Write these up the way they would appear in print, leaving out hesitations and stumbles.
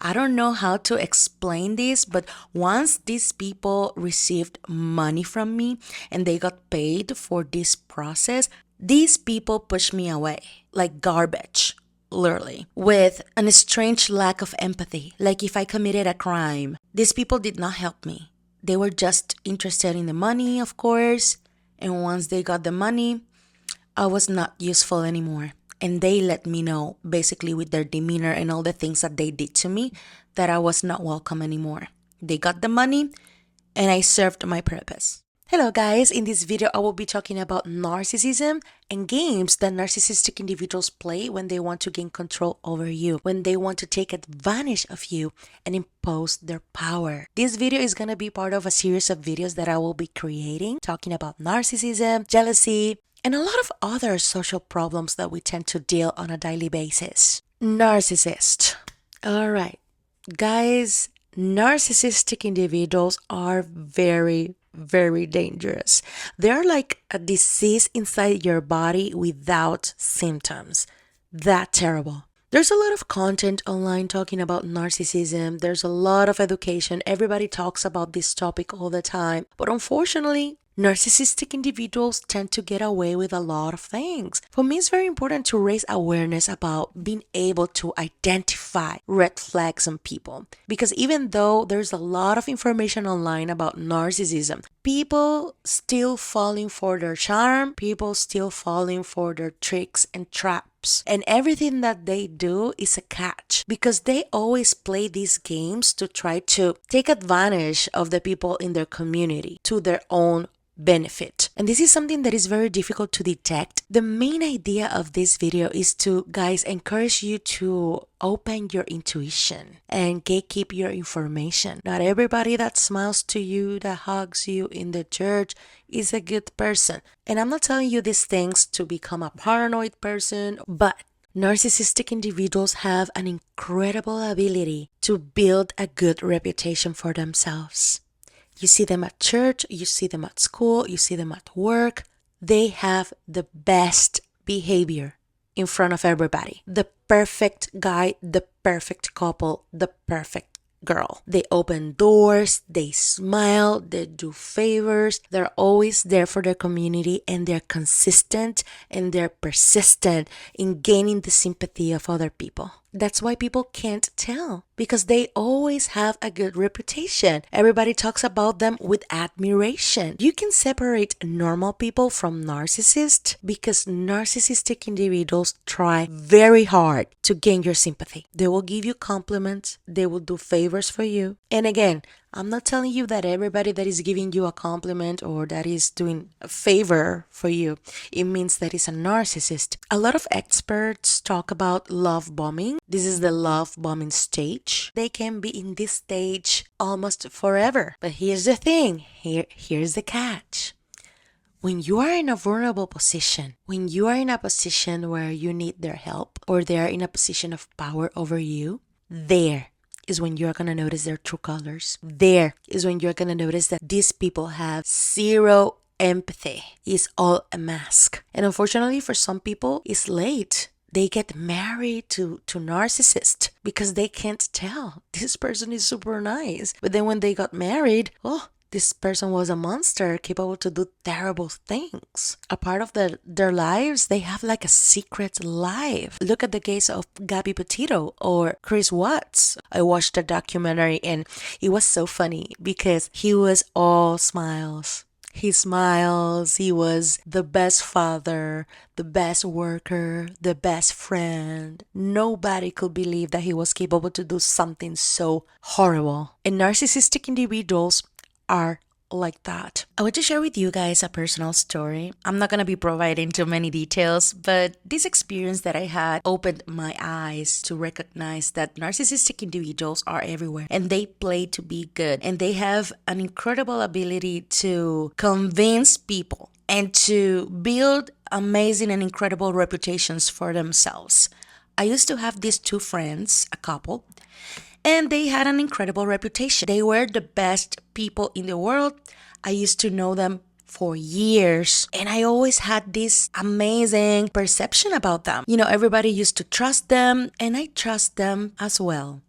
I don't know how to explain this, but once these people received money from me and they got paid for this process, these people pushed me away like garbage, literally, with a strange lack of empathy. Like if I committed a crime, these people did not help me. They were just interested in the money, of course. And once they got the money, I was not useful anymore. And they let me know, basically with their demeanor and all the things that they did to me, that I was not welcome anymore. They got the money and I served my purpose. Hello guys, in this video I will be talking about narcissism and games that narcissistic individuals play when they want to gain control over you, when they want to take advantage of you and impose their power. This video is going to be part of a series of videos that I will be creating, talking about narcissism, jealousy, and a lot of other social problems that we tend to deal on a daily basis. Narcissist. Alright, guys, narcissistic individuals are very dangerous. They're like a disease inside your body without symptoms. That terrible. There's a lot of content online talking about narcissism. There's a lot of education. Everybody talks about this topic all the time. But unfortunately, narcissistic individuals tend to get away with a lot of things. For me, it's very important to raise awareness about being able to identify red flags in people. Because even though there's a lot of information online about narcissism, people still falling for their charm, people still falling for their tricks and traps. And everything that they do is a catch because they always play these games to try to take advantage of the people in their community to their own benefit. And this is something that is very difficult to detect. The main idea of this video is to, guys, encourage you to open your intuition and gatekeep your information. Not everybody that smiles to you, that hugs you in the church is a good person. And I'm not telling you these things to become a paranoid person, but narcissistic individuals have an incredible ability to build a good reputation for themselves. You see them at church, you see them at school, you see them at work. They have the best behavior in front of everybody. The perfect guy, the perfect couple, the perfect girl. They open doors, they smile, they do favors. They're always there for their community and they're consistent and they're persistent in gaining the sympathy of other people. That's why people can't tell, because they always have a good reputation. Everybody talks about them with admiration. You can separate normal people from narcissists because narcissistic individuals try very hard to gain your sympathy. They will give you compliments, they will do favors for you. And again, I'm not telling you that everybody that is giving you a compliment or that is doing a favor for you, it means that is a narcissist. A lot of experts talk about love bombing. This is the love bombing stage. They can be in this stage almost forever. But here's the thing. Here's the catch. When you are in a vulnerable position, when you are in a position where you need their help or they are in a position of power over you, there is when you're going to notice their true colors. There is when you're going to notice that these people have zero empathy. It's all a mask. And unfortunately for some people, it's late. They get married to narcissists because they can't tell. This person is super nice. But then when they got married, oh, this person was a monster capable to do terrible things. A part of their lives, they have like a secret life. Look at the case of Gabby Petito or Chris Watts. I watched a documentary and it was so funny because he was all smiles. He smiles, he was the best father, the best worker, the best friend. Nobody could believe that he was capable to do something so horrible. And narcissistic individuals are like that. I want to share with you guys a personal story. I'm not going to be providing too many details, but this experience that I had opened my eyes to recognize that narcissistic individuals are everywhere and they play to be good and they have an incredible ability to convince people and to build amazing and incredible reputations for themselves. I used to have these two friends, a couple, and they had an incredible reputation. They were the best people in the world. I used to know them for years, and I always had this amazing perception about them. You know, everybody used to trust them, and I trust them as well.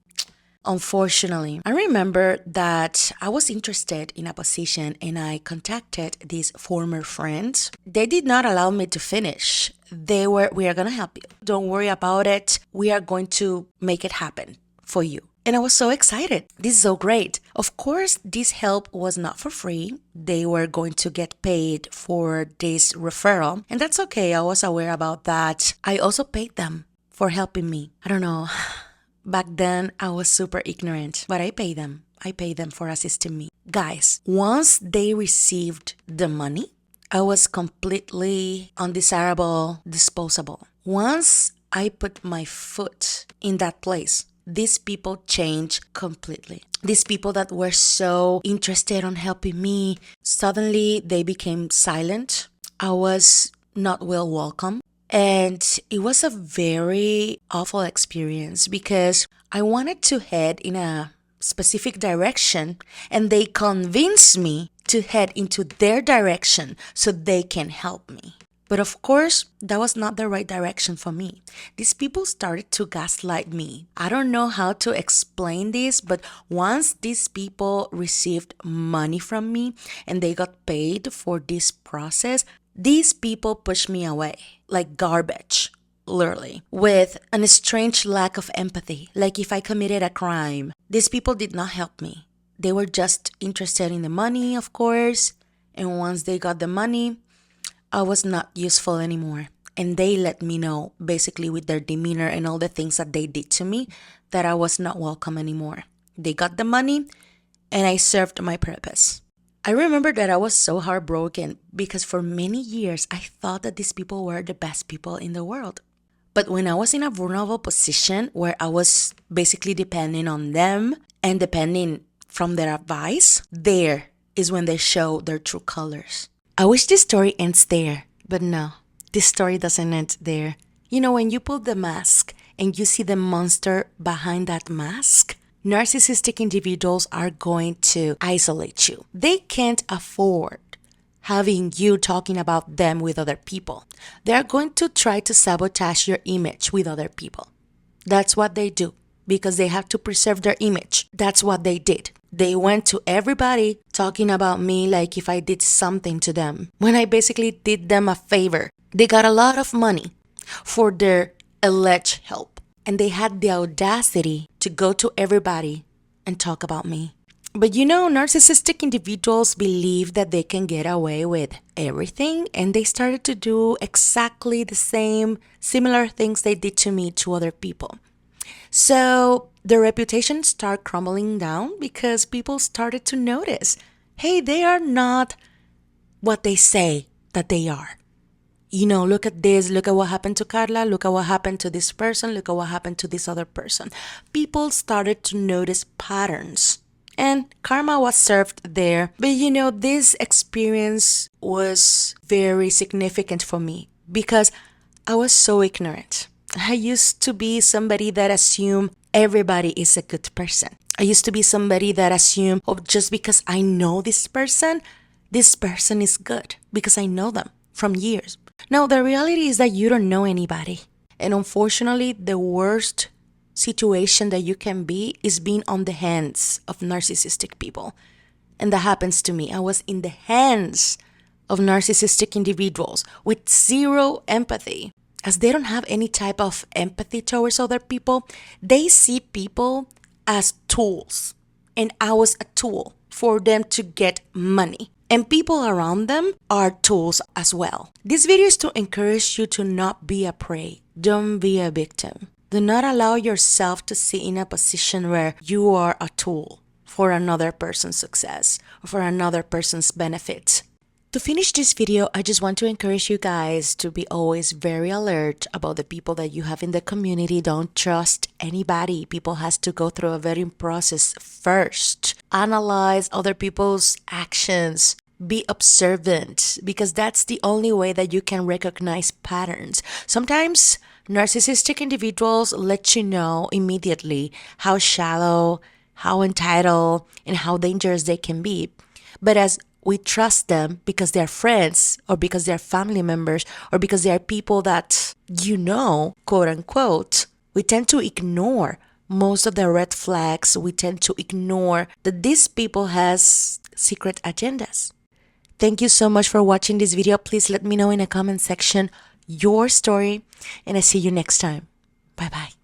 Unfortunately, I remember that I was interested in a position and I contacted these former friends. They did not allow me to finish. We are going to help you. Don't worry about it. We are going to make it happen for you. And I was so excited. This is so great. Of course, this help was not for free. They were going to get paid for this referral. And that's okay. I was aware about that. I also paid them for helping me. I don't know. Back then, I was super ignorant, but I paid them. I paid them for assisting me. Guys, once they received the money, I was completely undesirable, disposable. Once I put my foot in that place, these people changed completely. These people that were so interested on helping me, suddenly they became silent. I was not well welcome. And it was a very awful experience because I wanted to head in a specific direction and they convinced me to head into their direction so they can help me. But of course, that was not the right direction for me. These people started to gaslight me. I don't know how to explain this, but once these people received money from me and they got paid for this process, these people pushed me away like garbage, literally, with a strange lack of empathy, like if I committed a crime. These people did not help me. They were just interested in the money, of course, and once they got the money, I was not useful anymore. And they let me know, basically with their demeanor and all the things that they did to me, that I was not welcome anymore. They got the money, and I served my purpose. I remember that I was so heartbroken because for many years I thought that these people were the best people in the world. But when I was in a vulnerable position where I was basically depending on them and depending from their advice, there is when they show their true colors. I wish this story ends there, but no, this story doesn't end there. You know, when you pull the mask and you see the monster behind that mask, narcissistic individuals are going to isolate you. They can't afford having you talking about them with other people. They are going to try to sabotage your image with other people. That's what they do because they have to preserve their image. That's what they did. They went to everybody talking about me like if I did something to them, when I basically did them a favor. They got a lot of money for their alleged help. And they had the audacity to go to everybody and talk about me. But you know, narcissistic individuals believe that they can get away with everything, and they started to do exactly the same, similar things they did to me to other people. So their reputation started crumbling down because people started to notice, hey, they are not what they say that they are. You know, look at this, look at what happened to Carla, look at what happened to this person, look at what happened to this other person. People started to notice patterns and karma was served there. But you know, this experience was very significant for me because I was so ignorant. I used to be somebody that assumed everybody is a good person. I used to be somebody that assumed, oh, just because I know this person is good because I know them from years. No, the reality is that you don't know anybody. And unfortunately, the worst situation that you can be is being on the hands of narcissistic people. And that happens to me. I was in the hands of narcissistic individuals with zero empathy. As they don't have any type of empathy towards other people, they see people as tools. And I was a tool for them to get money. And people around them are tools as well. This video is to encourage you to not be a prey. Don't be a victim. Do not allow yourself to sit in a position where you are a tool for another person's success or for another person's benefit. To finish this video, I just want to encourage you guys to be always very alert about the people that you have in the community. Don't trust anybody. People has to go through a vetting process first. Analyze other people's actions. Be observant because that's the only way that you can recognize patterns. Sometimes narcissistic individuals let you know immediately how shallow, how entitled, and how dangerous they can be. But as we trust them because they're friends or because they're family members or because they're people that you know, quote unquote, we tend to ignore most of the red flags we tend to ignore that these people has secret agendas. Thank you so much for watching this video. Please let me know in the comment section your story, and I see you next time. Bye bye.